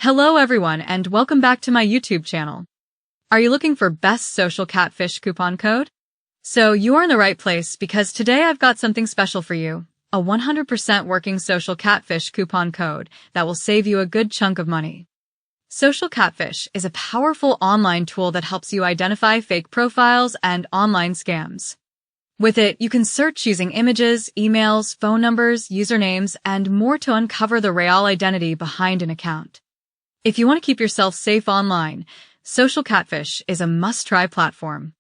Hello everyone and welcome back to my YouTube channel. Are you looking for best social catfish coupon code? So you are in the right place because today I've got something special for you. A 100% working social catfish coupon code that will save you a good chunk of money. Social Catfish is a powerful online tool that helps you identify fake profiles and online scams. With it, you can search using images, emails, phone numbers, usernames, and more to uncover the real identity behind an account. If you want to keep yourself safe online, Social Catfish is a must-try platform.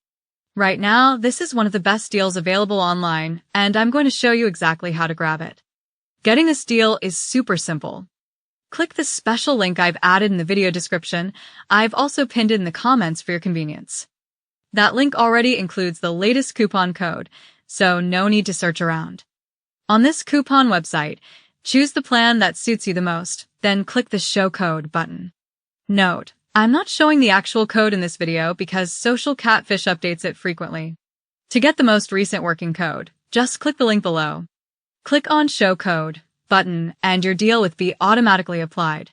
Right now, this is one of the best deals available online, and I'm going to show you exactly how to grab it. Getting this deal is super simple. Click the special link I've added in the video description. I've also pinned it in the comments for your convenience. That link already includes the latest coupon code, so no need to search around. On this coupon website, choose the plan that suits you the most, then click the Show Code button. Note, I'm not showing the actual code in this video because Social Catfish updates it frequently. To get the most recent working code, just click the link below. Click on Show Code button and your deal will be automatically applied.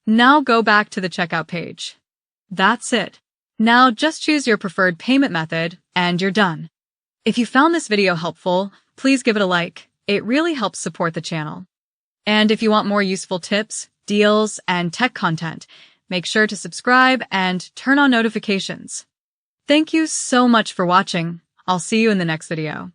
Now go back to the checkout page. That's it. Now just choose your preferred payment method and you're done. If you found this video helpful, please give it a like. It really helps support the channel. And if you want more useful tips, deals, and tech content, make sure to subscribe and turn on notifications. Thank you so much for watching. I'll see you in the next video.